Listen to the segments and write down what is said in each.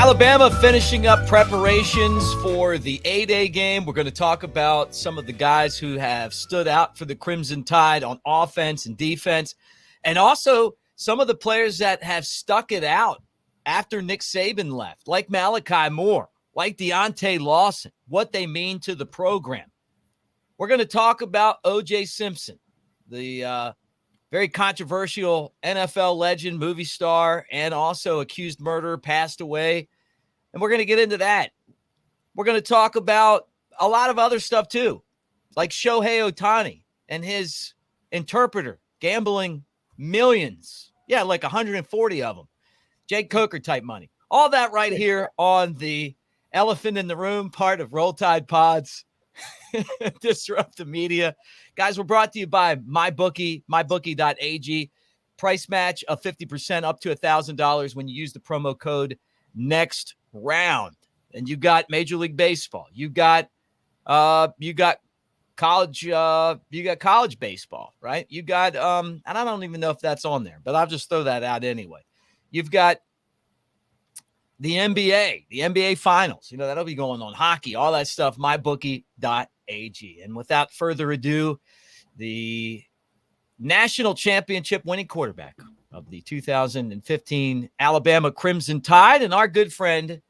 Alabama finishing up preparations for the A-Day game. We're going to talk about some of the guys who have stood out for the Crimson Tide on offense and defense, and also some of the players that have stuck it out after Nick Saban left, like Malachi Moore, like Deontay Lawson, what they mean to the program. We're going to talk about O.J Simpson, the very controversial NFL legend, movie star, and also accused murderer, passed away. And we're going to get into that. We're going to talk about a lot of other stuff too, like Shohei Ohtani and his interpreter gambling millions. Yeah, like 140 of them. Jake Coker type money. All that right here on the Elephant in the Room part of Roll Tide Pods. Disrupt the media. Guys, we're brought to you by MyBookie, mybookie.ag. Price match of 50% up to $1,000 when you use the promo code next round. And you got Major League Baseball. You got college baseball, right? You got and I don't even know if that's on there, but I'll just throw that out anyway. You've got the NBA finals. You know, that'll be going on. Hockey, all that stuff, mybookie.ag. And without further ado, the national championship winning quarterback of the 2015 Alabama Crimson Tide and our good friend,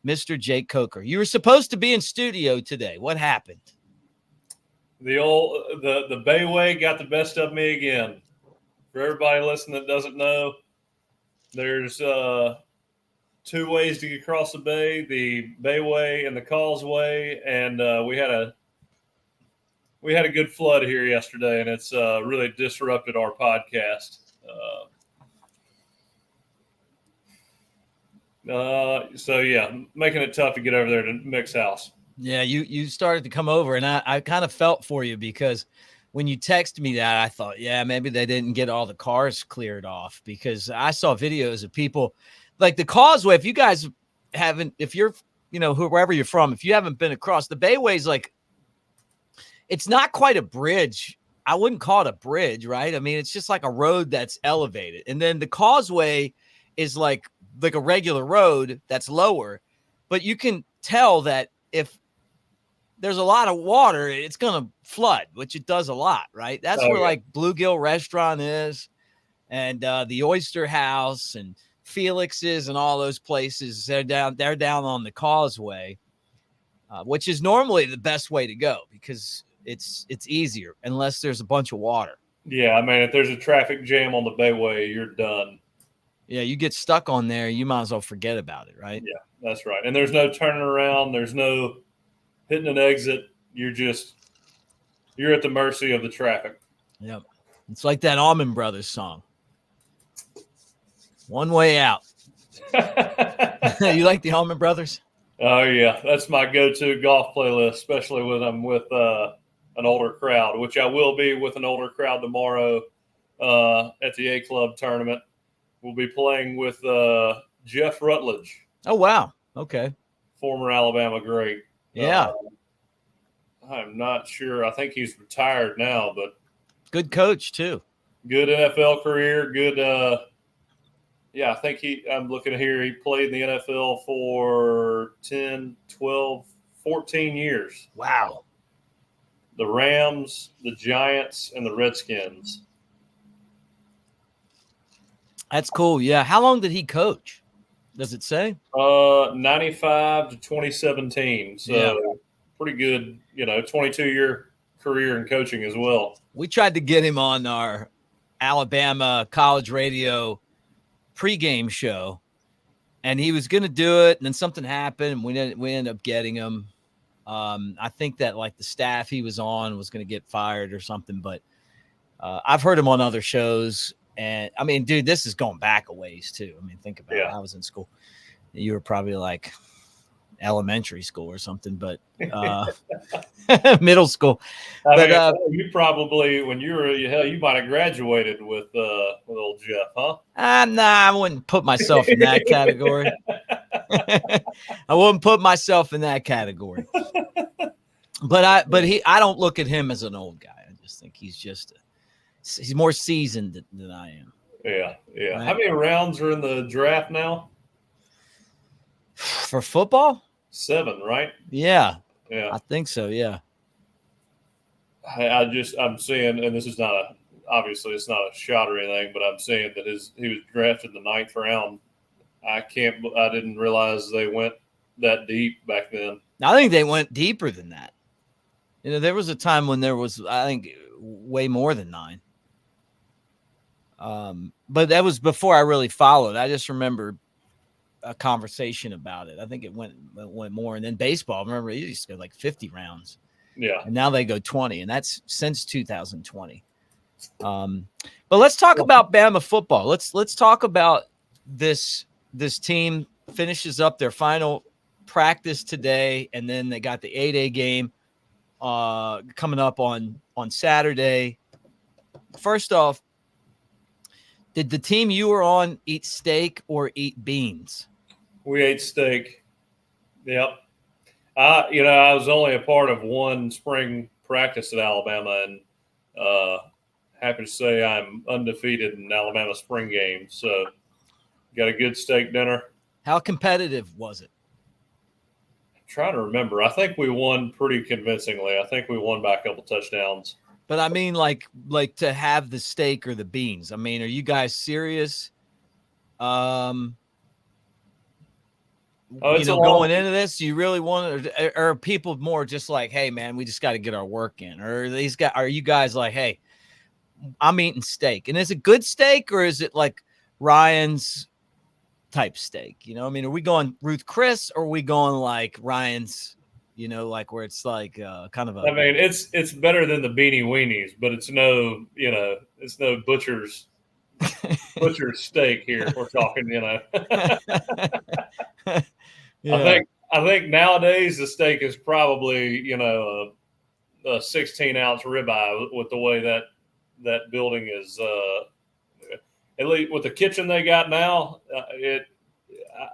Mr. Jake Coker. You were supposed to be in studio today. What happened? The Bayway got the best of me again. For everybody listening that doesn't know, there's two ways to get across the bay: the Bayway and the Causeway. And we had a good flood here yesterday, and it's really disrupted our podcast. So yeah, making it tough to get over there to Mick's house. Yeah, you started to come over, and I kind of felt for you because when you texted me that, I thought, yeah, maybe they didn't get all the cars cleared off, because I saw videos of people like the Causeway. If you guys haven't, if you're, wherever you're from, if you haven't been across, the Bayway's like, it's not quite a bridge. I wouldn't call it a bridge, right? I mean, it's just like a road that's elevated. And then the Causeway is like a regular road that's lower, but you can tell that if there's a lot of water, it's going to flood, which it does a lot, right? That's where like Bluegill Restaurant is, and the Oyster House and Felix's and all those places. They're down on the Causeway, which is normally the best way to go because it's easier unless there's a bunch of water. Yeah, I mean, if there's a traffic jam on the Bayway, you're done. Yeah, you get stuck on there, you might as well forget about it, right? Yeah, that's right. And there's no turning around. There's no hitting an exit. You're at the mercy of the traffic. Yep. It's like that Allman Brothers song. One way out. You like the Allman Brothers? Oh, yeah. That's my go-to golf playlist, especially when I'm with an older crowd, which I will be with an older crowd tomorrow at the A-Club tournament. We'll be playing with Jeff Rutledge. Oh, wow. Okay. Former Alabama great. Yeah. I'm not sure. I think he's retired now, but good coach too. Good NFL career. Good. I think I'm looking here. He played in the NFL for 10, 12, 14 years. Wow. The Rams, the Giants, and the Redskins. That's cool. Yeah. How long did he coach? Does it say? 95 to 2017. So yeah. Pretty good, 22-year career in coaching as well. We tried to get him on our Alabama college radio pregame show, and he was going to do it, and then something happened. We ended up getting him. I think that like the staff he was on was going to get fired or something, but I've heard him on other shows. And I mean, dude, this is going back a ways too. I mean, think about it. I was in school. You were probably like elementary school or something, but middle school. You probably, when you were, you might have graduated with old Jeff, huh? Nah, I wouldn't put myself in that category. I wouldn't put myself in that category. But I don't look at him as an old guy. I just think he's more seasoned than I am. Yeah. Right? How many rounds are in the draft now? For football? 7, right? Yeah. Yeah. I think so, yeah. I'm seeing, and this is not obviously it's not a shot or anything, but I'm saying that he was drafted in the 9th round. I didn't realize they went that deep back then. I think they went deeper than that. There was a time when there was, I think, way more than 9. But that was before I really followed. I just remember a conversation about it. I think it went more. And then baseball, remember, it used to go like 50 rounds. Yeah. And now they go 20, and that's since 2020. But let's talk about Bama football. Let's talk about this team finishes up their final practice today, and then they got the 8A game coming up on Saturday. First off, did the team you were on eat steak or eat beans? We ate steak. Yep. I was only a part of one spring practice at Alabama, and happy to say I'm undefeated in Alabama spring games. So got a good steak dinner. How competitive was it? I'm trying to remember. I think we won pretty convincingly. I think we won by a couple touchdowns. But I mean, like to have the steak or the beans. I mean, are you guys serious? Going into this, do you really want to, or are people more just like, hey man, we just got to get our work in? Or are you guys like, hey, I'm eating steak, and is it good steak or is it like Ryan's type steak? I mean, are we going Ruth Chris or are we going like Ryan's, like where it's like kind of a, I mean, it's better than the beanie weenies, but it's no butcher's steak here. We're talking, Yeah. I think nowadays the steak is probably, a 16-ounce ribeye with the way that building is, at least with the kitchen they got now,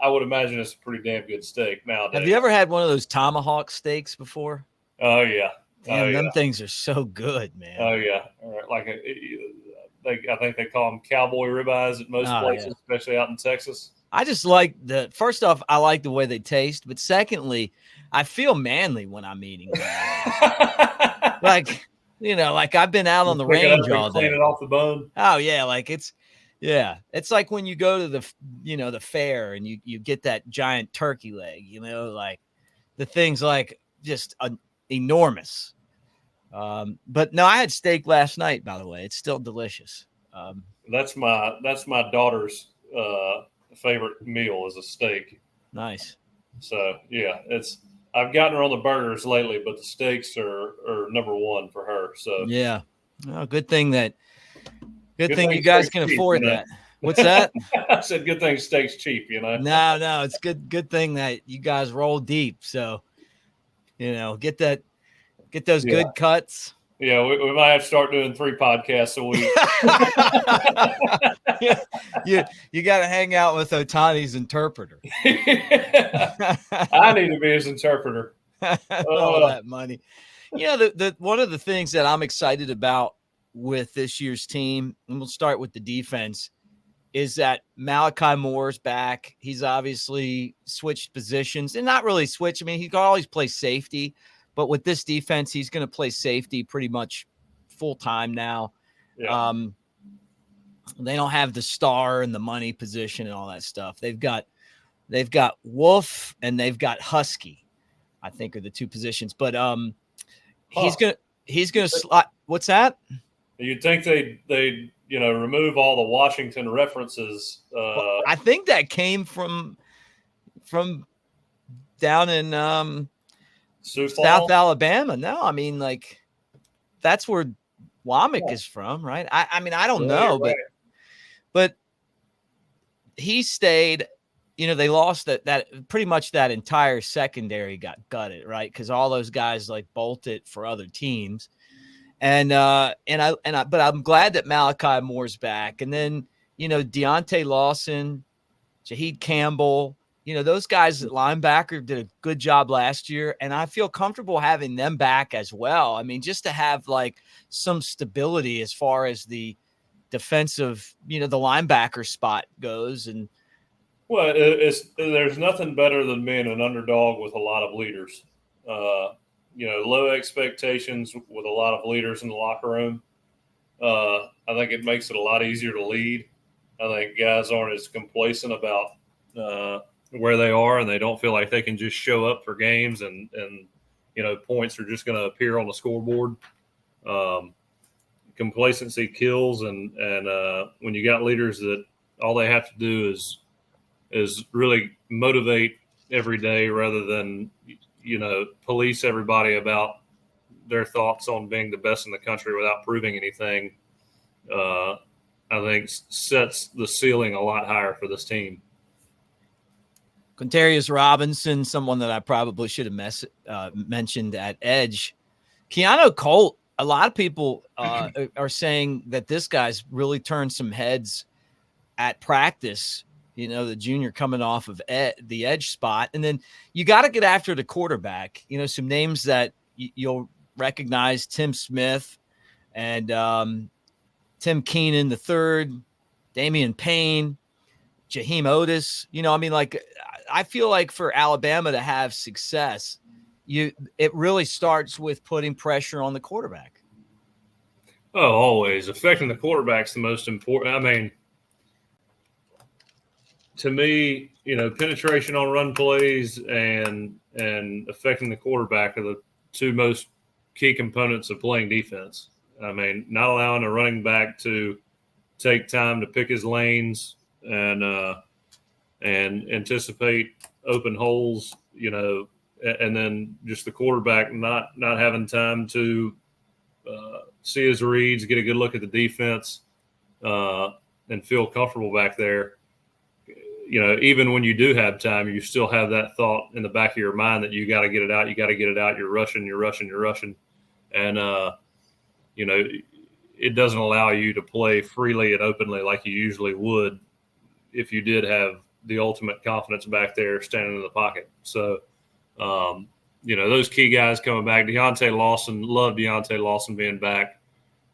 I would imagine it's a pretty damn good steak nowadays. Have you ever had one of those tomahawk steaks before? Oh, yeah. Damn, them things are so good, man. Oh, yeah. Like I think they call them cowboy ribeyes at most places, especially out in Texas. I just like first off, I like the way they taste, but secondly, I feel manly when I'm eating them. like I've been out on the range all day. Clean it off the bone. Oh yeah, it's like when you go to the fair and you get that giant turkey leg, like the thing's like just enormous. But no, I had steak last night, by the way. It's still delicious. That's my daughter's favorite meal is a steak. Nice. So yeah, I've gotten her on the burgers lately, but the steaks are number one for her. So yeah, well, good thing you guys can afford that. What's that? I said good thing steak's cheap. No, it's good thing that you guys roll deep. So get those good cuts. Yeah, we might have to start doing 3 podcasts a week. You got to hang out with Ohtani's interpreter. I need to be his interpreter. All that money. The one of the things that I'm excited about with this year's team, and we'll start with the defense, is that Malachi Moore's back. He's obviously switched positions, and not really switched. I mean, he can always play safety. But with this defense, he's going to play safety pretty much full time now. Yeah. They don't have the star and the money position and all that stuff. They've got Wolf and they've got Husky, I think, are the 2 positions. But he's gonna slot. What's that? You'd think they remove all the Washington references. Well, I think that came from down in South Alabama. No, I mean, like, that's where Womack is from, right? I mean, I don't know, but he stayed. They lost that pretty much that entire secondary got gutted, right? Because all those guys like bolted for other teams, but I'm glad that Malachi Moore's back, and then Deontay Lawson, Shaheed Campbell. Those guys at linebacker did a good job last year, and I feel comfortable having them back as well. I mean, just to have like some stability as far as the defensive, the linebacker spot goes. And Well, there's nothing better than being an underdog with a lot of leaders. Low expectations with a lot of leaders in the locker room. I think it makes it a lot easier to lead. I think guys aren't as complacent about where they are, and they don't feel like they can just show up for games and points are just going to appear on the scoreboard. Complacency kills, and when you got leaders that all they have to do is really motivate every day rather than police everybody about their thoughts on being the best in the country without proving anything. I think sets the ceiling a lot higher for this team. Quintarius Robinson, someone that I probably should have mentioned at edge. Keanu Colt, a lot of people are saying that this guy's really turned some heads at practice. The junior coming off of the edge spot. And then you got to get after the quarterback. Some names that you'll recognize: Tim Smith and Tim Keenan III, Damian Payne, Jaheim Otis. I feel like for Alabama to have success, it really starts with putting pressure on the quarterback. Oh, always. Affecting the quarterback's the most important. I mean, to me, penetration on run plays and affecting the quarterback are the two most key components of playing defense. I mean, not allowing a running back to take time to pick his lanes and anticipate open holes, and then just the quarterback not having time to see his reads, get a good look at the defense, and feel comfortable back there. Even when you do have time, you still have that thought in the back of your mind that you got to get it out. You got to get it out. You're rushing. And, it doesn't allow you to play freely and openly like you usually would if you did have the ultimate confidence back there standing in the pocket. So, those key guys coming back. Deontay Lawson, love Deontay Lawson being back.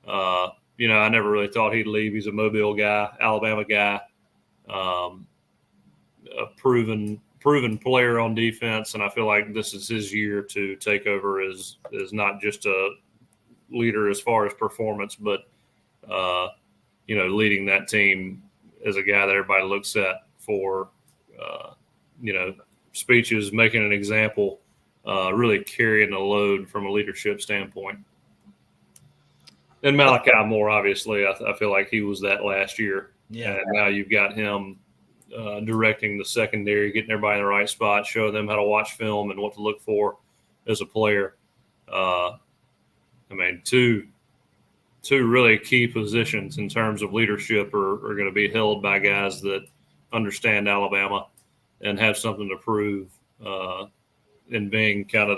I never really thought he'd leave. He's a Mobile guy, Alabama guy. A proven player on defense, and I feel like this is his year to take over as not just a leader as far as performance, but leading that team as a guy that everybody looks at for speeches, making an example, really carrying the load from a leadership standpoint. And Malachi Moore, obviously, I feel like he was that last year. Yeah. And now you've got him directing the secondary, getting everybody in the right spot, showing them how to watch film and what to look for as a player. Two really key positions in terms of leadership are going to be held by guys that understand Alabama and have something to prove in being kind of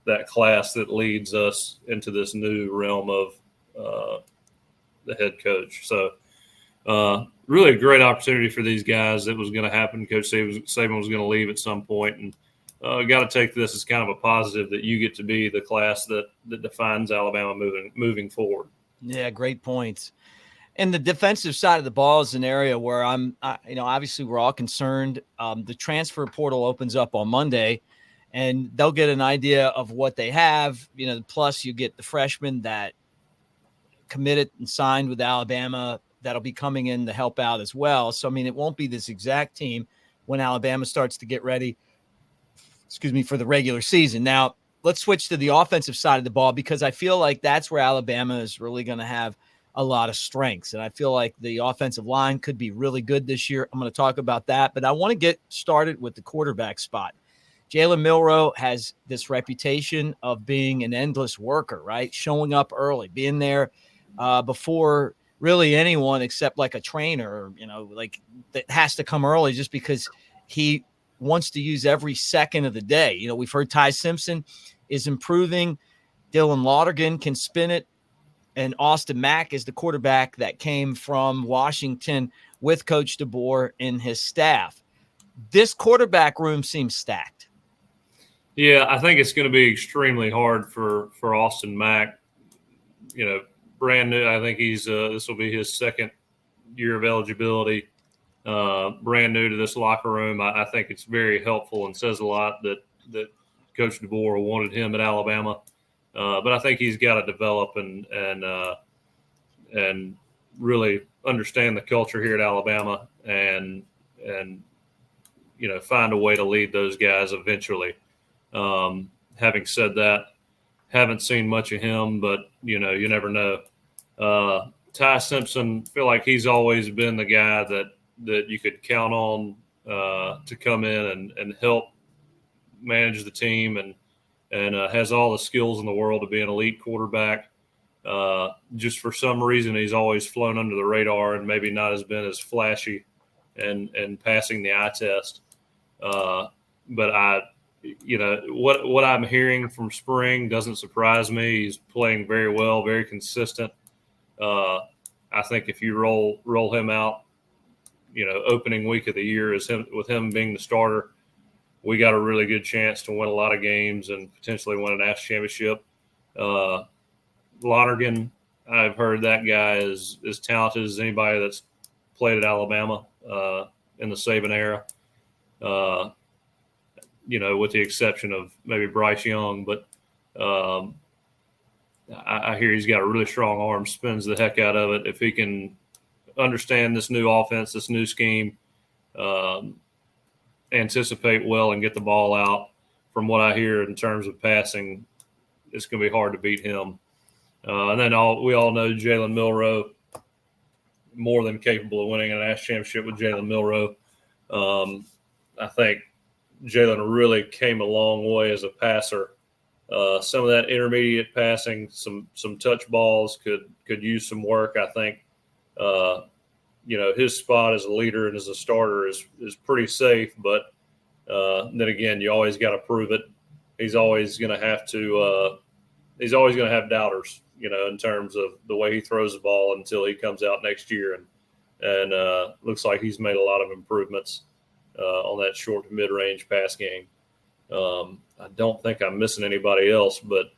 that class that leads us into this new realm of the head coach. So really a great opportunity for these guys. It was going to happen. Coach Saban was going to leave at some point, and got to take this as kind of a positive that you get to be the class that defines Alabama moving forward. Yeah, great points. And the defensive side of the ball is an area where obviously we're all concerned. The transfer portal opens up on Monday, and they'll get an idea of what they have. Plus you get the freshmen that committed and signed with Alabama that'll be coming in to help out as well. So, it won't be this exact team when Alabama starts to get ready, for the regular season. Now, let's switch to the offensive side of the ball, because I feel like that's where Alabama is really going to have a lot of strengths. And I feel like the offensive line could be really good this year. I'm going to talk about that, but I want to get started with the quarterback spot. Jalen Milroe has this reputation of being an endless worker, right? Showing up early, being there before really anyone except like a trainer, that has to come early just because he wants to use every second of the day. We've heard Ty Simpson is improving. Dylan Laudergan can spin it. And Austin Mack is the quarterback that came from Washington with Coach DeBoer and his staff. This quarterback room seems stacked. Yeah, I think it's going to be extremely hard for Austin Mack. Brand new. I think he's this will be his second year of eligibility. brand new to this locker room. I think it's very helpful and says a lot that Coach DeBoer wanted him at Alabama. But I think he's got to develop and really understand the culture here at Alabama and find a way to lead those guys eventually. Having said that, haven't seen much of him, but you never know. Ty Simpson, feel like he's always been the guy that you could count on to come in and help manage the team and has all the skills in the world to be an elite quarterback. Just for some reason, he's always flown under the radar and maybe not has been as flashy and passing the eye test. But what I'm hearing from spring doesn't surprise me. He's playing very well, very consistent. I think if you roll him out, opening week of the year with him being the starter, we got a really good chance to win a lot of games and potentially win a national championship. Lonergan, I've heard that guy is as talented as anybody that's played at Alabama in the Saban era. With the exception of maybe Bryce Young, but I hear he's got a really strong arm, spins the heck out of it. If he can understand this new offense, this new scheme, anticipate well and get the ball out, from what I hear in terms of passing, it's going to be hard to beat him. And then we all know Jalen Milroe, more than capable of winning a national championship with Jalen Milroe. I think Jalen really came a long way as a passer. Some of that intermediate passing, some touch balls could use some work. I think, his spot as a leader and as a starter is pretty safe. But then again, you always got to prove it. He's always going to have to. He's always going to have doubters, in terms of the way he throws the ball until he comes out next year. And looks like he's made a lot of improvements on that short to mid-range pass game. I don't think I'm missing anybody else, but,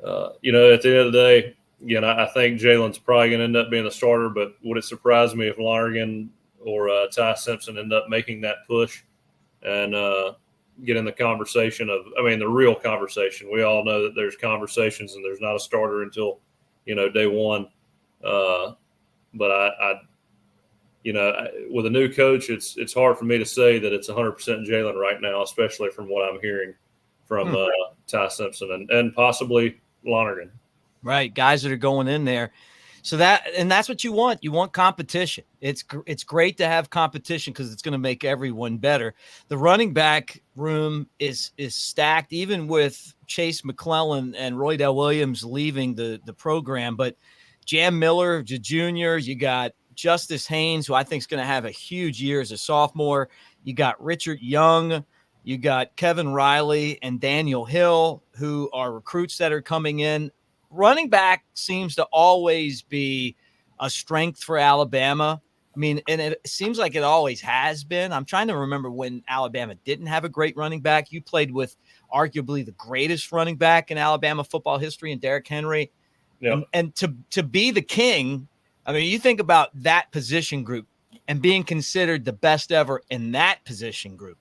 at the end of the day, I think Jalen's probably going to end up being the starter, but would it surprise me if Lonergan or Ty Simpson end up making that push and get in the conversation the real conversation? We all know that there's conversations and there's not a starter until, day one. But I with a new coach, it's hard for me to say that it's 100% Jalen right now, especially from what I'm hearing from Ty Simpson and possibly Lonergan. Right, guys that are going in there. So that's what you want. You want competition. It's great to have competition because it's going to make everyone better. The running back room is stacked, even with Chase McClellan and Roydell Williams leaving the program. But Jam Miller, the junior, you got Justice Haynes, who I think is going to have a huge year as a sophomore. You got Richard Young. You got Kevin Riley and Daniel Hill, who are recruits that are coming in. Running back seems to always be a strength for Alabama. I mean, and it seems like it always has been. I'm trying to remember when Alabama didn't have a great running back. You played with arguably the greatest running back in Alabama football history in Derrick Henry. Yep. And to be the king, I mean, you think about that position group and being considered the best ever in that position group.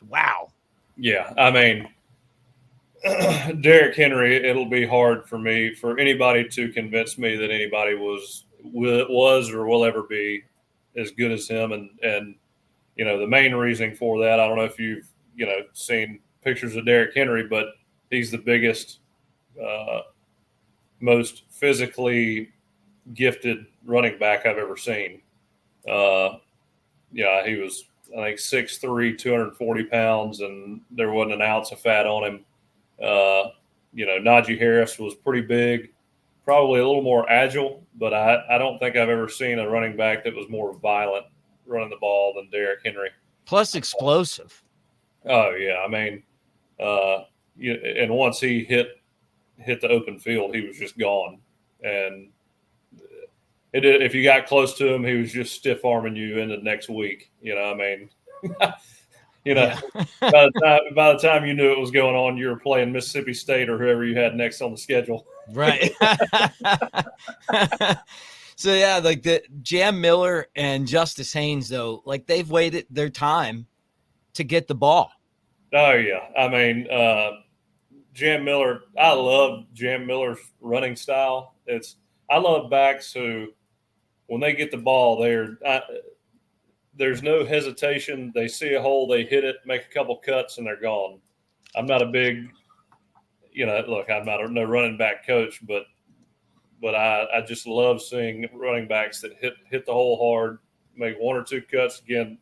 Wow. Yeah, I mean, Derrick Henry, it'll be hard for anybody to convince me that anybody was or will ever be as good as him. And the main reason for that, I don't know if you've seen pictures of Derrick Henry, but he's the biggest, most physically gifted running back I've ever seen. He was, I think, 6'3", 240 pounds, and there wasn't an ounce of fat on him. Najee Harris was pretty big, probably a little more agile, but I don't think I've ever seen a running back that was more violent running the ball than Derrick Henry. Plus explosive. Oh yeah, I mean, and once he hit the open field, he was just gone. And if you got close to him, he was just stiff arming you into next week. I mean. Yeah. by the time you knew it was going on, you were playing Mississippi State or whoever you had next on the schedule. Right. So yeah, like the Jam Miller and Justice Haynes, though, like they've waited their time to get the ball. Oh yeah, I mean, Jam Miller. I love Jam Miller's running style. I love backs who, when they get the ball, there's no hesitation. They see a hole, they hit it, make a couple cuts, and they're gone. I'm not a big, look, I'm not no running back coach, but I just love seeing running backs that hit the hole hard, make one or two cuts. Again,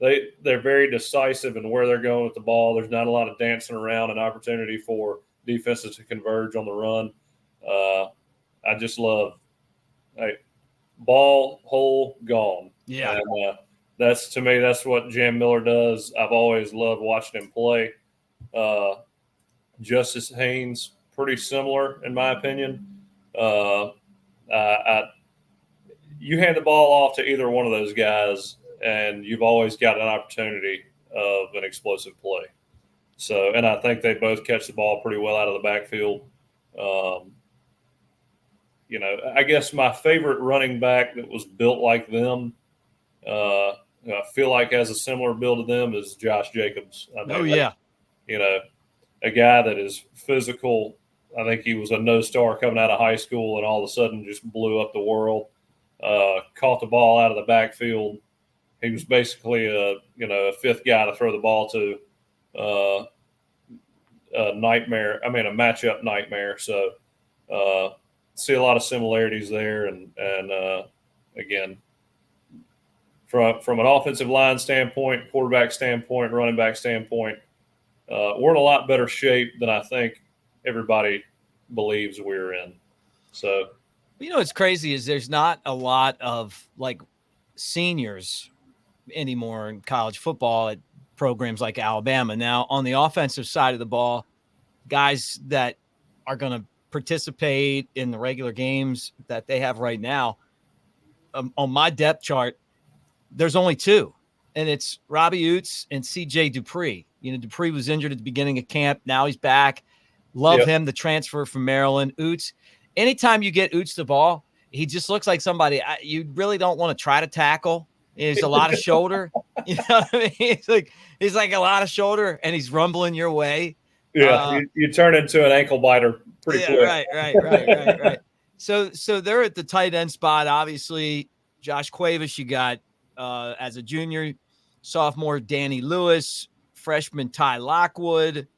they're very decisive in where they're going with the ball. There's not a lot of dancing around, an opportunity for defenses to converge on the run. I just love, hey, ball, hole, gone. Yeah. And that's, to me, that's what Jam Miller does. I've always loved watching him play. Justice Haynes, pretty similar in my opinion. You hand the ball off to either one of those guys, and you've always got an opportunity of an explosive play. So, and I think they both catch the ball pretty well out of the backfield. I guess my favorite running back that was built like them, I feel like has a similar build to them, is Josh Jacobs. I mean, yeah. A guy that is physical. I think he was a no-star coming out of high school and all of a sudden just blew up the world. Caught the ball out of the backfield. He was basically a fifth guy to throw the ball to. A nightmare. I mean, a matchup nightmare. So see a lot of similarities there. And again, from an offensive line standpoint, quarterback standpoint, running back standpoint, we're in a lot better shape than I think everybody believes we're in. So, what's crazy is there's not a lot of like seniors anymore in college football at programs like Alabama. Now, on the offensive side of the ball, guys that are going to participate in the regular games that they have right now, on my depth chart, there's only two, and it's Robbie Oots and C.J. Dupree. Dupree was injured at the beginning of camp. Now he's back. Love him, the transfer from Maryland. Oots, anytime you get Oots the ball, he just looks like somebody you really don't want to try to tackle. There's a lot of shoulder. You know what I mean? He's like a lot of shoulder, and he's rumbling your way. Yeah, you turn into an ankle biter pretty quick. Right. So they're at the tight end spot. Obviously, Josh Cuevas, you got as a junior, sophomore Danny Lewis, freshman Ty Lockwood,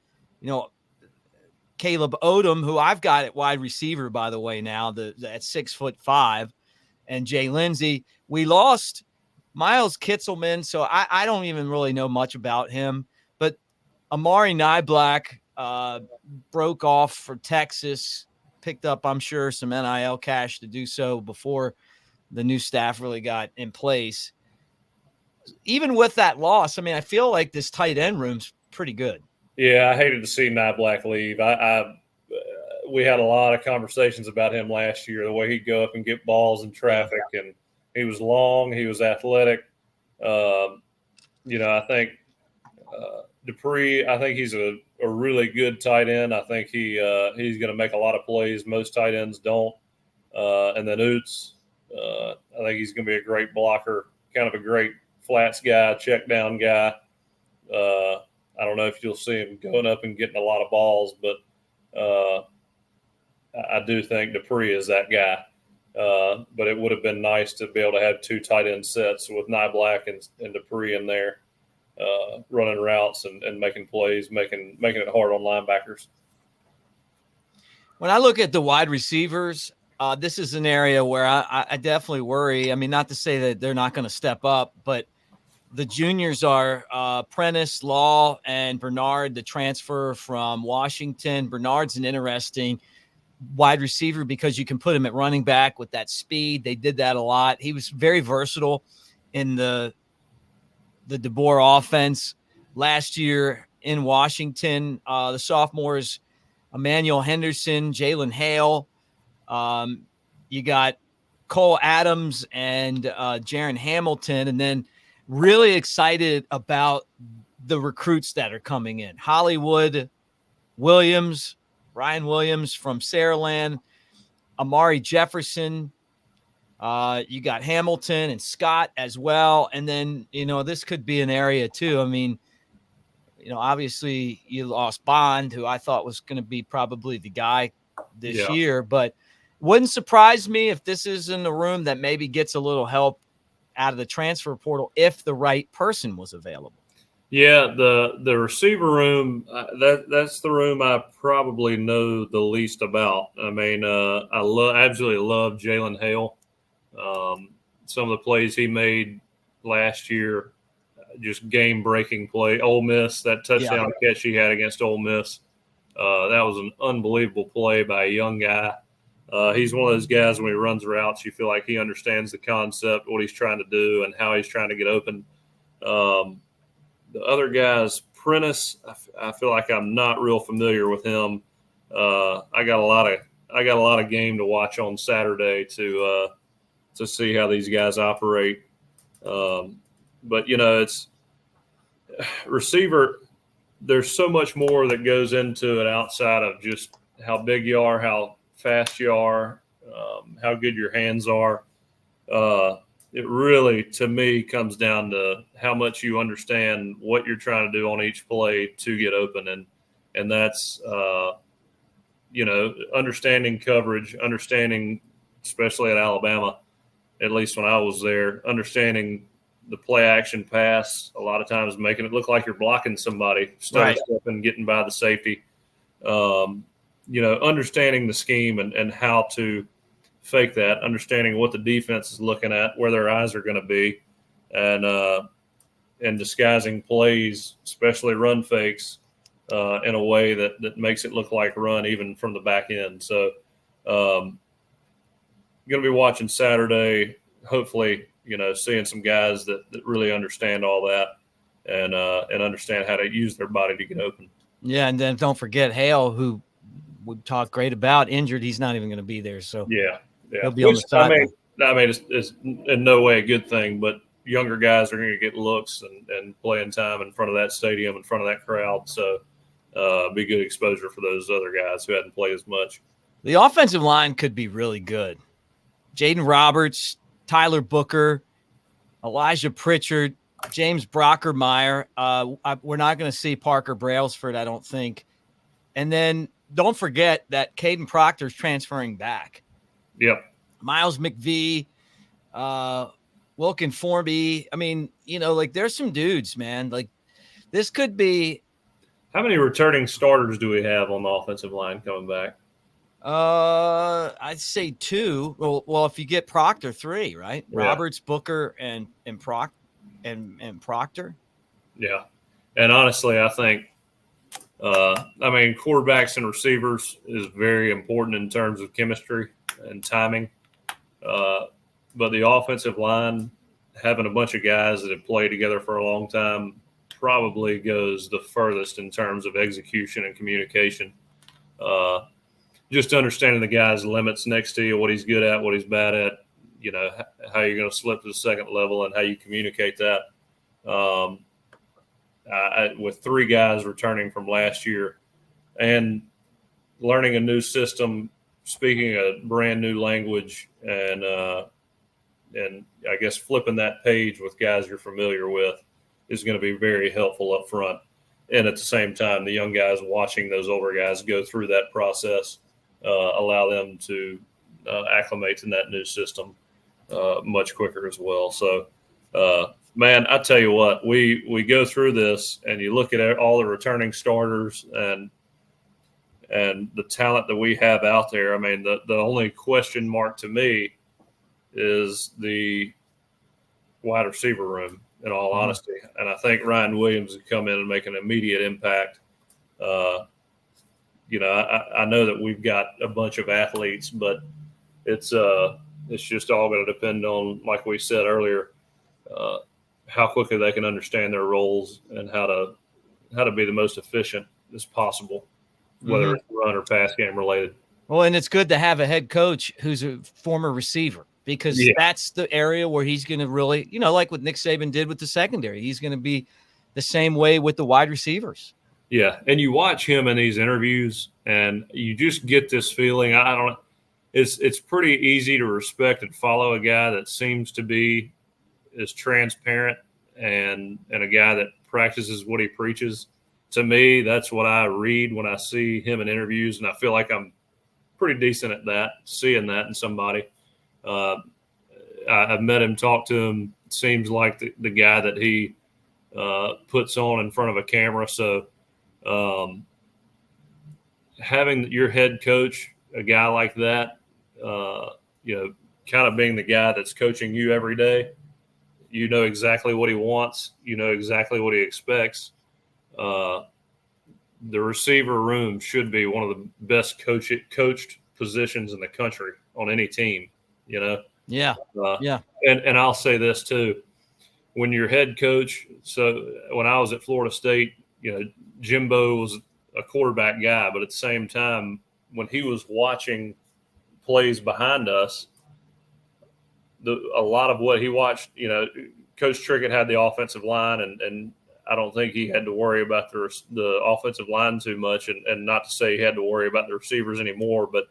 Caleb Odom, who I've got at wide receiver, by the way, now at 6'5", and Jay Lindsey. We lost Miles Kitzelman, so I don't even really know much about him. But Amari Nyblack broke off for Texas, picked up, I'm sure, some NIL cash to do so before the new staff really got in place. Even with that loss, I mean, I feel like this tight end room's pretty good. Yeah, I hated to see Nyblack leave. We had a lot of conversations about him last year, the way he'd go up and get balls in traffic, and he was long, he was athletic. I think Dupree, I think he's a really good tight end. I think he's going to make a lot of plays. Most tight ends don't. And then Oots, I think he's going to be a great blocker, kind of a great flats guy, check down guy. I don't know if you'll see him going up and getting a lot of balls, but I do think Dupree is that guy. But it would have been nice to be able to have two tight end sets with Nyblack and Dupree in there, running routes and making plays, making it hard on linebackers. When I look at the wide receivers, this is an area where I definitely worry. I mean, not to say that they're not going to step up, but the juniors are Prentice, Law, and Bernard, the transfer from Washington. Bernard's an interesting wide receiver because you can put him at running back with that speed. They did that a lot. He was very versatile in the DeBoer offense last year in Washington. The sophomores, Emmanuel Henderson, Jalen Hale. You got Cole Adams and Jaron Hamilton, and then really excited about the recruits that are coming in. Hollywood Williams, Ryan Williams from Saraland, Amari Jefferson, You got Hamilton and Scott as well. And then, this could be an area too. I mean, obviously you lost Bond, who I thought was going to be probably the guy this year, but wouldn't surprise me if this is in the room that maybe gets a little help out of the transfer portal if the right person was available. Yeah, the receiver room, that's the room I probably know the least about. I mean, I absolutely love Jalen Hale. Some of the plays he made last year, just game-breaking play. Ole Miss, that touchdown catch he had against Ole Miss, that was an unbelievable play by a young guy. He's one of those guys, when he runs routes, you feel like he understands the concept, what he's trying to do, and how he's trying to get open. The other guys, Prentice, I feel like I'm not real familiar with him. I got a lot of game to watch on Saturday to see how these guys operate. But it's receiver. There's so much more that goes into it outside of just how big you are, how fast you are, how good your hands are. It really, to me, comes down to how much you understand what you're trying to do on each play to get open. And that's, understanding coverage, understanding, especially at Alabama, at least when I was there, understanding the play action pass, a lot of times making it look like you're blocking somebody, stepping, getting by the safety. Understanding the scheme and how to fake that, understanding what the defense is looking at, where their eyes are going to be, and disguising plays, especially run fakes, in a way that makes it look like run even from the back end. So going to be watching Saturday, hopefully, seeing some guys that really understand all that and understand how to use their body to get open. Yeah, and then don't forget Hale, who we talked great about, injured. He's not even going to be there. So yeah. He'll be on the sideline. I mean, it's in no way a good thing, but younger guys are going to get looks and playing time in front of that stadium, in front of that crowd. So be good exposure for those other guys who hadn't played as much. The offensive line could be really good. Jaden Roberts, Tyler Booker, Elijah Pritchard, James Brockermeyer. We're not going to see Parker Brailsford, I don't think. And then don't forget that Caden Proctor's transferring back. Yep. Miles McVee, Wilkin Formby. I mean, there's some dudes, man. Like, this could be. How many returning starters do we have on the offensive line coming back? I'd say 2. Well, if you get Proctor, 3, right? Yeah. Roberts, Booker, and Proctor. Yeah, and honestly, I think. Quarterbacks and receivers is very important in terms of chemistry and timing. But the offensive line, having a bunch of guys that have played together for a long time, probably goes the furthest in terms of execution and communication. Just understanding the guy's limits next to you, what he's good at, what he's bad at, how you're going to slip to the second level and how you communicate that. With 3 guys returning from last year and learning a new system, speaking a brand new language, and I guess flipping that page with guys you're familiar with is going to be very helpful up front. And at the same time, the young guys watching those older guys go through that process, allow them to acclimate to that new system much quicker as well. So, man, I tell you what, we go through this and you look at all the returning starters and the talent that we have out there. I mean, the only question mark to me is the wide receiver room, in all honesty. And I think Ryan Williams would come in and make an immediate impact. I know that we've got a bunch of athletes, but it's just all going to depend on, like we said earlier, how quickly they can understand their roles and how to be the most efficient as possible, whether it's run or pass game related. Well, and it's good to have a head coach who's a former receiver, because that's the area where he's going to really, like what Nick Saban did with the secondary, he's going to be the same way with the wide receivers. Yeah, and you watch him in these interviews, and you just get this feeling. it's pretty easy to respect and follow a guy that seems to be as transparent and a guy that practices what he preaches. To me, that's what I read when I see him in interviews, and I feel like I'm pretty decent at that, seeing that in somebody. I've met him, talked to him. Seems like the guy that he puts on in front of a camera. So having your head coach, a guy like that, kind of being the guy that's coaching you every day, you know exactly what he wants. You know exactly what he expects. The receiver room should be one of the best coached positions in the country on any team, Yeah. And I'll say this too. When your head coach, so when I was at Florida State, Jimbo was a quarterback guy, but at the same time, when he was watching plays behind us, a lot of what he watched, Coach Trickett had the offensive line, and I don't think he had to worry about the offensive line too much, and not to say he had to worry about the receivers anymore, but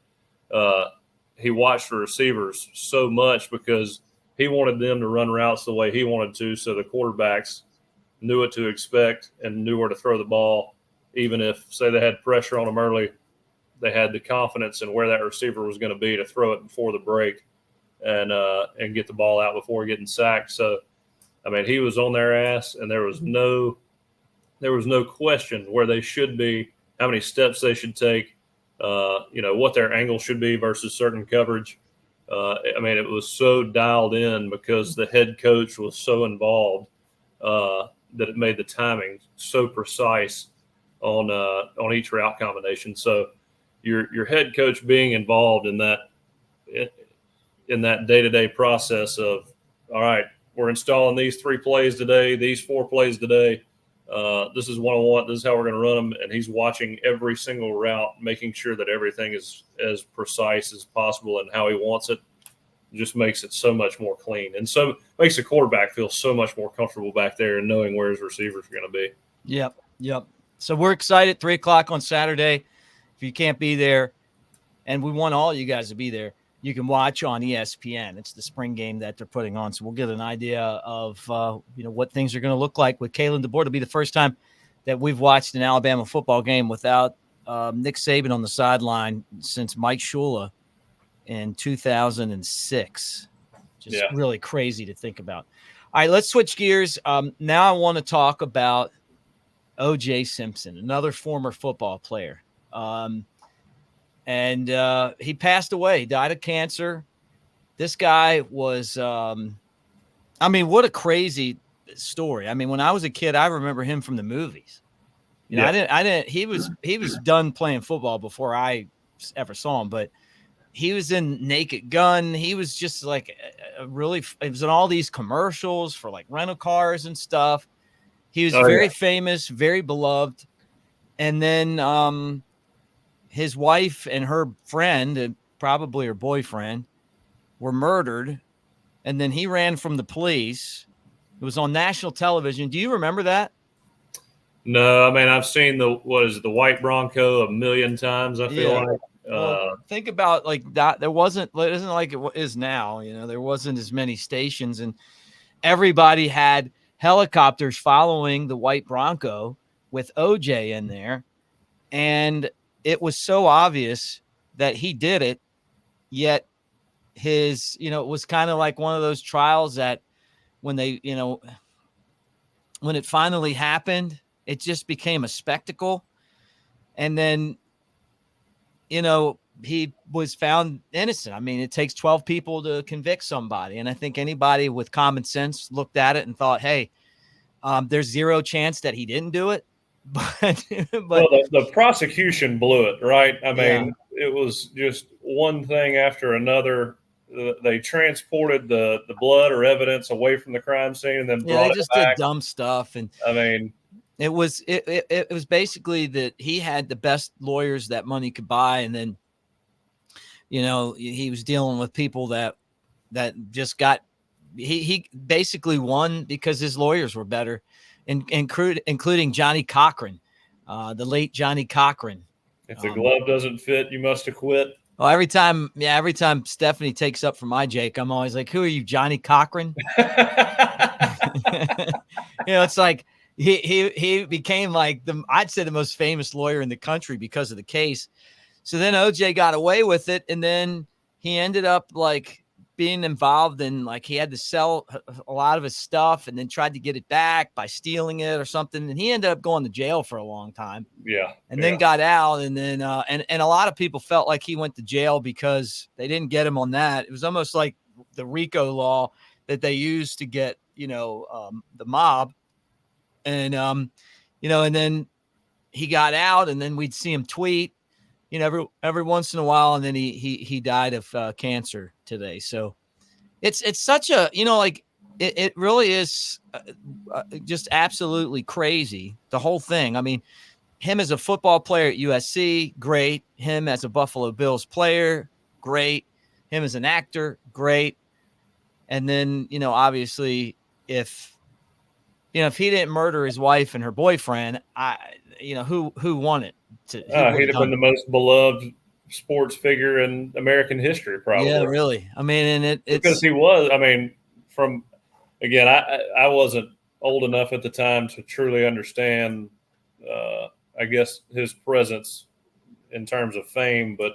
he watched the receivers so much because he wanted them to run routes the way he wanted to, so the quarterbacks knew what to expect and knew where to throw the ball. Even if, say, they had pressure on them early, they had the confidence in where that receiver was going to be to throw it before the break and get the ball out before getting sacked. So, I mean, he was on their ass, and there was no question where they should be, how many steps they should take, what their angle should be versus certain coverage. I mean, it was so dialed in because the head coach was so involved that it made the timing so precise on each route combination. So your head coach being involved in that day-to-day process of, all right, we're installing these 3 plays today, these 4 plays today. This is what I want. This is how we're going to run them. And he's watching every single route, making sure that everything is as precise as possible and how he wants it. Just makes it so much more clean. And so makes the quarterback feel so much more comfortable back there and knowing where his receivers are going to be. Yep. So we're excited. 3:00 on Saturday. If you can't be there, and we want all you guys to be there, you can watch on ESPN. It's the spring game that they're putting on. So we'll get an idea of, what things are going to look like with Kalen DeBoer. It'll be the first time that we've watched an Alabama football game without Nick Saban on the sideline since Mike Shula in 2006. Just really crazy to think about. All right, let's switch gears. Now I want to talk about O.J. Simpson, another former football player. And he passed away. He died of cancer. This guy was, what a crazy story. I mean, when I was a kid, I remember him from the movies. He was done playing football before I ever saw him, but he was in Naked Gun. He was just like it was in all these commercials for like rental cars and stuff. He was very famous, very beloved. And then, his wife and her friend, and probably her boyfriend, were murdered. And then he ran from the police. It was on national television. Do you remember that? No, I mean, I've seen the White Bronco a million times, I feel like. Well, think about like that. It isn't like it is now. There wasn't as many stations, and everybody had helicopters following the White Bronco with OJ in there. And it was so obvious that he did it, yet it was kind of like one of those trials that when they, when it finally happened, it just became a spectacle. And then, he was found innocent. I mean, it takes 12 people to convict somebody. And I think anybody with common sense looked at it and thought, hey, there's zero chance that he didn't do it. But the prosecution blew it, right? I mean, It was just one thing after another. They transported the blood or evidence away from the crime scene and then brought they just it back. did dumb stuff. And I mean, it was basically that he had the best lawyers that money could buy, and then he was dealing with people that just got he basically won because his lawyers were better. Including Johnny Cochran, the late Johnny Cochran. If the glove doesn't fit, you must acquit. Well, every time Stephanie takes up for my Jake, I'm always like, "Who are you, Johnny Cochran?" It's like he became like I'd say the most famous lawyer in the country because of the case. So then OJ got away with it, and then he ended up like being involved in like he had to sell a lot of his stuff and then tried to get it back by stealing it or something. And he ended up going to jail for a long time. Yeah. And then got out, and then and a lot of people felt like he went to jail because they didn't get him on that. It was almost like the RICO law that they used to get, the mob. And and then he got out, and then we'd see him tweet, every once in a while, and then he died of cancer today. So it's such a, like it really is just absolutely crazy, the whole thing. I mean, him as a football player at USC, great. Him as a Buffalo Bills player, great. Him as an actor, great. And then, obviously, if he didn't murder his wife and her boyfriend, who won it? He'd have been the most beloved sports figure in American history, probably. Yeah, really. I mean, and it's because he was. I mean, again, I wasn't old enough at the time to truly understand, I guess, his presence in terms of fame. But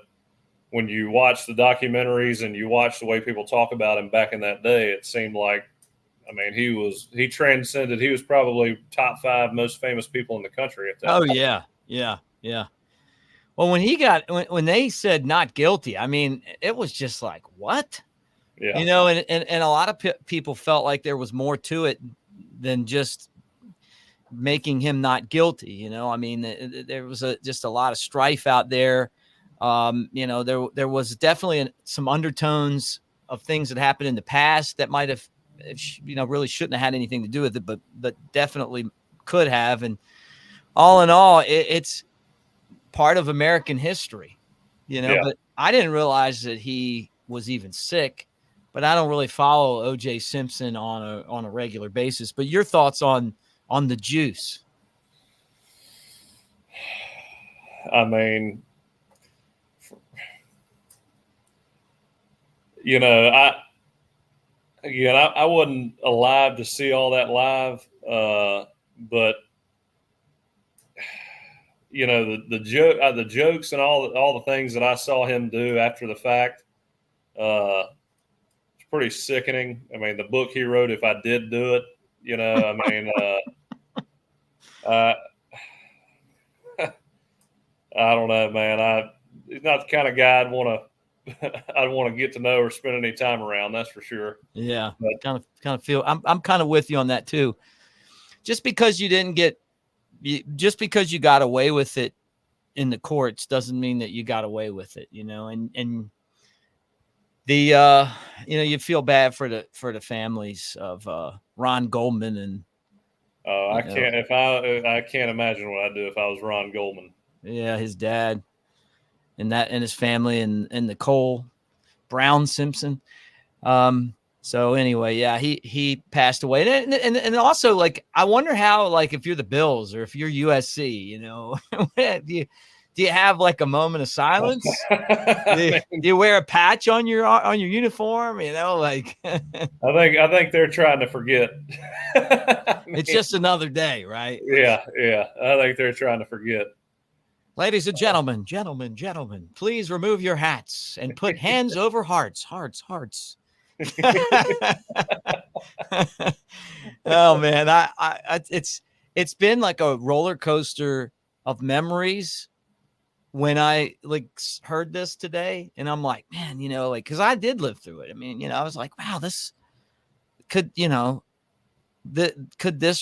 when you watch the documentaries and you watch the way people talk about him back in that day, it seemed like, I mean, he transcended. He was probably top 5 most famous people in the country at that time. Yeah. Well, when they said not guilty, I mean, it was just like, what? Yeah. And a lot of people felt like there was more to it than just making him not guilty. I mean, there was just a lot of strife out there. There was definitely some undertones of things that happened in the past that might have, really shouldn't have had anything to do with it, but definitely could have. And all in all, it's part of American history, but I didn't realize that he was even sick. But I don't really follow O.J. Simpson on a regular basis. But your thoughts on the juice? I mean, I wasn't alive to see all that live, but the jokes and all the things that I saw him do after the fact, it's pretty sickening. I mean, the book he wrote, If I Did Do It, I mean, I don't know, man. He's not the kind of guy I'd want to get to know or spend any time around. That's for sure. Yeah, but kind of feel I'm kind of with you on that too. Just because you got away with it in the courts doesn't mean that you got away with it, and the you feel bad for the families of Ron Goldman and I can't imagine what I'd do if I was Ron Goldman. Yeah, his dad and his family and Nicole Brown Simpson. So anyway, yeah, he passed away. And also, like, I wonder how, like, if you're the Bills or if you're USC, do you have like a moment of silence? Do you wear a patch on your uniform? Like I think they're trying to forget. It's just another day, right? Yeah. I think they're trying to forget. Ladies and gentlemen, please remove your hats and put hands over hearts. Oh man, it's been like a roller coaster of memories when I like heard this today, and I'm like, man, like, because I did live through it. I mean, I was like, wow, this could this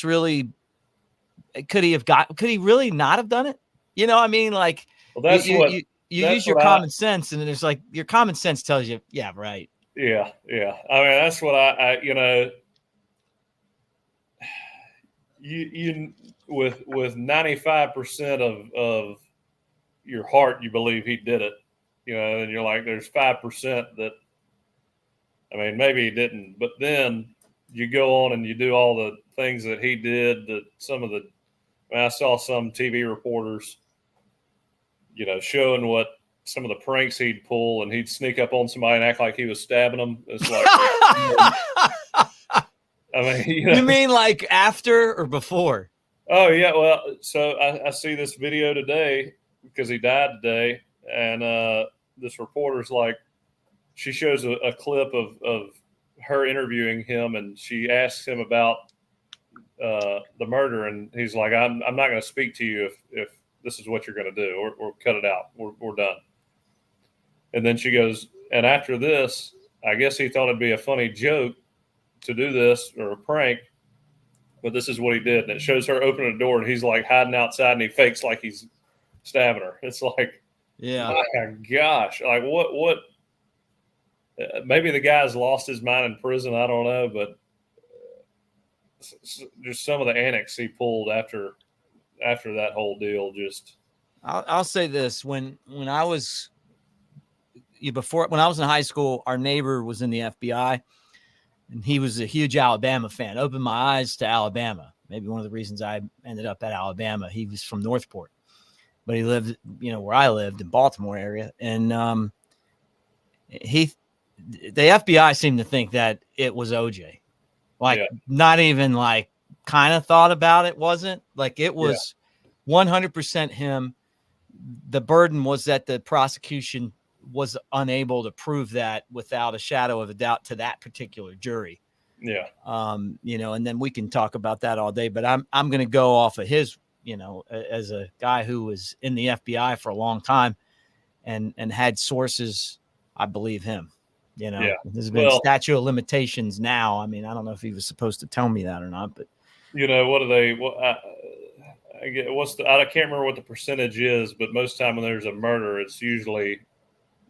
really, could he really not have done it? I mean, like, well, that's you use your common sense, and there's like, your common sense tells you, yeah, right. Yeah. I mean, that's what you with 95% of your heart, you believe he did it, and you're like, there's 5% that, I mean, maybe he didn't, but then you go on and you do all the things that he did, I saw some TV reporters, showing what some of the pranks he'd pull, and he'd sneak up on somebody and act like he was stabbing them. It's like, I mean, you mean like after or before? Oh yeah, well, so I see this video today because he died today, and this reporter's like, she shows a clip of her interviewing him, and she asks him about the murder, and he's like, I'm not going to speak to you if this is what you're going to do, or cut it out. We're done. And then she goes, and after this, I guess he thought it'd be a funny joke to do this or a prank, but this is what he did. And it shows her opening the door, and he's like hiding outside, and he fakes like he's stabbing her. It's like, yeah, my gosh, like what? Maybe the guy's lost his mind in prison. I don't know, but just some of the antics he pulled after that whole deal. Just, I'll say this: when I was in high school, our neighbor was in the FBI, and he was a huge Alabama fan. Opened my eyes to Alabama. Maybe one of the reasons I ended up at Alabama. He was from Northport, but he lived, where I lived in Baltimore area, and the FBI seemed to think that it was OJ. Not even like kind of thought about it. Wasn't like it was 100% him. The burden was that the prosecution was unable to prove that without a shadow of a doubt to that particular jury. Yeah. And then we can talk about that all day, but I'm going to go off of his, as a guy who was in the FBI for a long time and had sources. I believe him. There's been statute of limitations now. I mean, I don't know if he was supposed to tell me that or not, but what are they? I can't remember what the percentage is, but most time when there's a murder, it's usually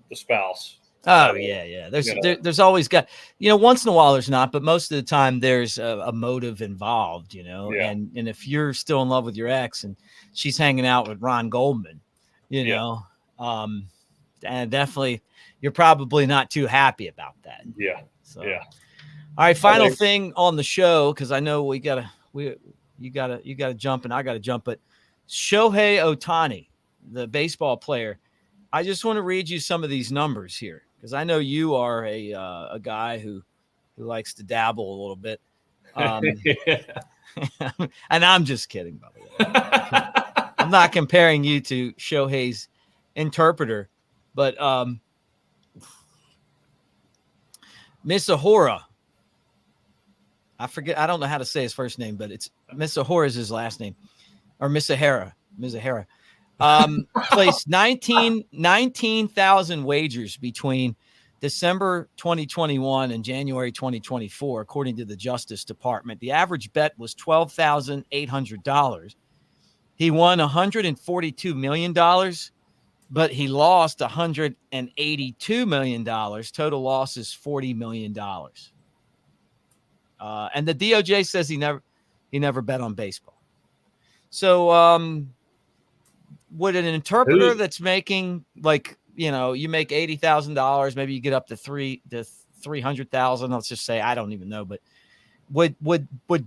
the spouse. Oh yeah. There's always got, once in a while there's not, but most of the time there's a motive involved, and if you're still in love with your ex and she's hanging out with Ron Goldman, and definitely you're probably not too happy about that. Yeah. So, yeah. All right. Final thing on the show, because I know you gotta jump and I gotta jump, but Shohei Ohtani, the baseball player, I just want to read you some of these numbers here because I know you are a guy who likes to dabble a little bit. And I'm just kidding, by the way. I'm not comparing you to Shohei's interpreter, but Misahura. I forget. I don't know how to say his first name, but it's Misahura is his last name, or Misahara. Placed 19,000 wagers between December 2021 and January 2024, according to the Justice Department. The average bet was $12,800. He won $142 million, but he lost $182 million. Total loss is $40 million. And the DOJ says he never bet on baseball. So would an interpreter that's making you make $80,000, maybe you get up to $300,000. Let's just say, I don't even know, but would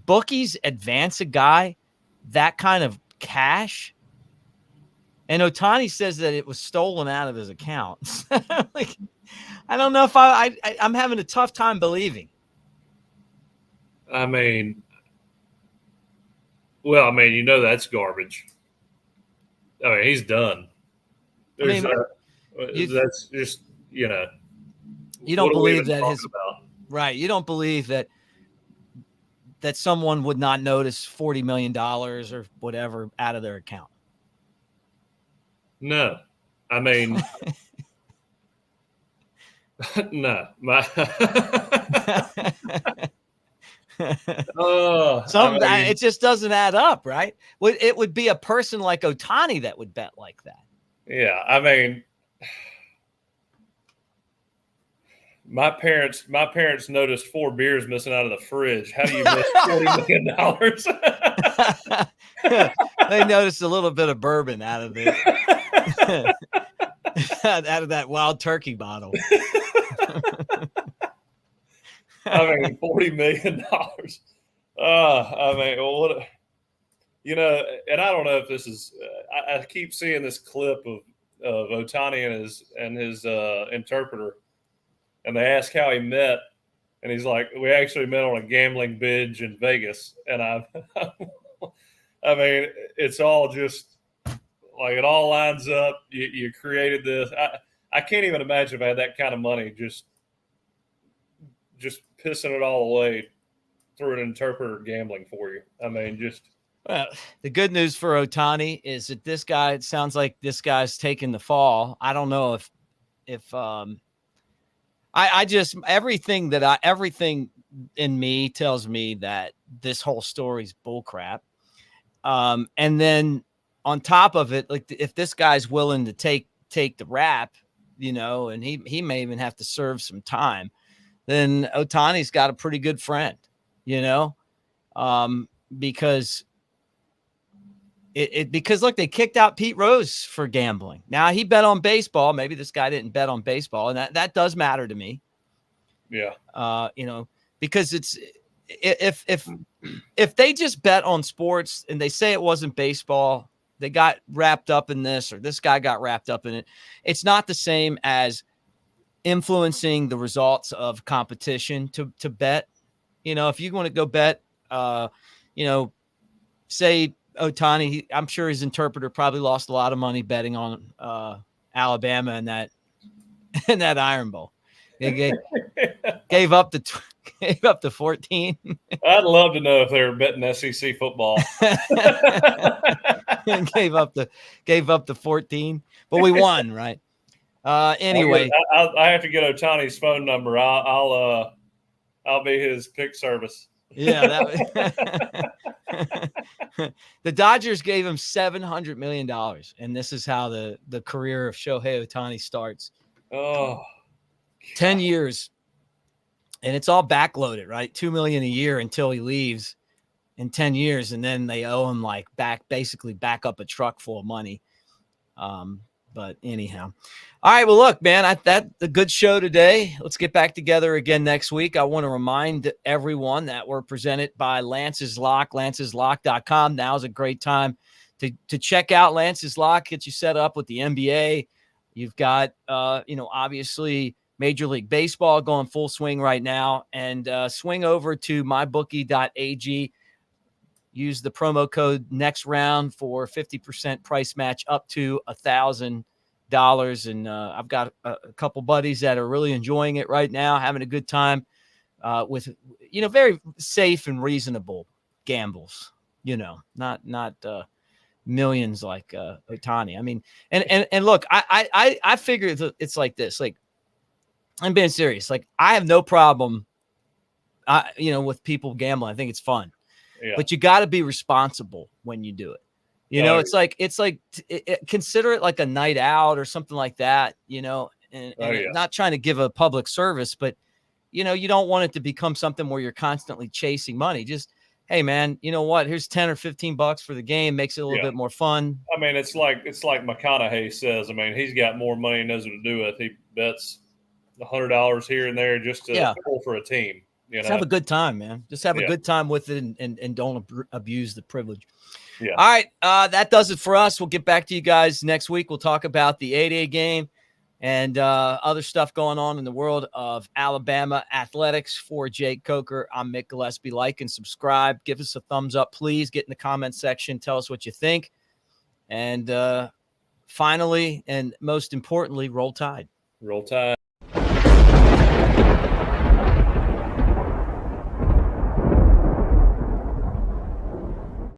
bookies advance a guy that kind of cash? And Ohtani says that it was stolen out of his account. I don't know if I'm having a tough time believing. I mean, that's garbage. I mean, he's done. That's just, you don't believe that right. You don't believe that someone would not notice $40 million or whatever out of their account. No, I mean, no. It just doesn't add up, right? It would be a person like Ohtani that would bet like that. Yeah, I mean, my parents noticed 4 beers missing out of the fridge. How do you miss $40 million? They noticed a little bit of bourbon out of it. Out of that wild turkey bottle. I mean, $40 million. I mean, what? And I don't know if this is. I keep seeing this clip of Ohtani and his interpreter, and they asked how he met, and he's like, "We actually met on a gambling binge in Vegas." And I mean, it's all just like it all lines up. You created this. I can't even imagine if I had that kind of money just pissing it all away through an interpreter gambling for you. I mean, just. Well, the good news for Ohtani is that this guy, it sounds like this guy's taking the fall. I don't know if I just everything in me tells me that this whole story's bullcrap. And then on top of it, like if this guy's willing to take the rap, and he may even have to serve some time, then Ohtani's got a pretty good friend, because because look, they kicked out Pete Rose for gambling. Now he bet on baseball. Maybe this guy didn't bet on baseball, and that does matter to me. Yeah. Because it's if they just bet on sports and they say it wasn't baseball, they got wrapped up in this, or this guy got wrapped up in it. It's not the same as influencing the results of competition to bet. If you want to go bet, say Ohtani, I'm sure his interpreter probably lost a lot of money betting on Alabama in that Iron Bowl. They gave up the 14. I'd love to know if they were betting SEC football. And gave up the 14, but we won, right? Anyway, I have to get Ohtani's phone number. I'll be his pick service. Yeah, the Dodgers gave him $700 million, and this is how the career of Shohei Ohtani starts. Oh, 10 years, and it's all backloaded, right? $2 million a year until he leaves in 10 years, and then they owe him basically back up a truck full of money. But anyhow, all right. Well, look, man, that's a good show today. Let's get back together again next week. I want to remind everyone that we're presented by Lance's Lock, lanceslock.com. Now is a great time to check out Lance's Lock, get you set up with the NBA. You've got, obviously Major League Baseball going full swing right now, and swing over to mybookie.ag. Use the promo code next round for 50% price match up to $1,000. And I've got a couple buddies that are really enjoying it right now, having a good time with, very safe and reasonable gambles, not millions like Ohtani. I mean, and look, I figure it's like this, like I'm being serious. Like I have no problem, with people gambling. I think it's fun. Yeah. But you got to be responsible when you do it. It's like consider it like a night out or something like that, and not trying to give a public service, but, you don't want it to become something where you're constantly chasing money. Just, hey, man, you know what? Here's 10 or 15 bucks for the game. Makes it a little bit more fun. I mean, it's like McConaughey says. I mean, he's got more money and knows what to do with. He bets $100 here and there just to pull for a team. Just have a good time, man. Just have a good time with it and don't abuse the privilege. Yeah. All right. That does it for us. We'll get back to you guys next week. We'll talk about the 8A game and other stuff going on in the world of Alabama athletics. For Jake Coker, I'm Mick Gillispie. Like and subscribe. Give us a thumbs up, please. Get in the comment section. Tell us what you think. And finally, and most importantly, roll Tide. Roll Tide.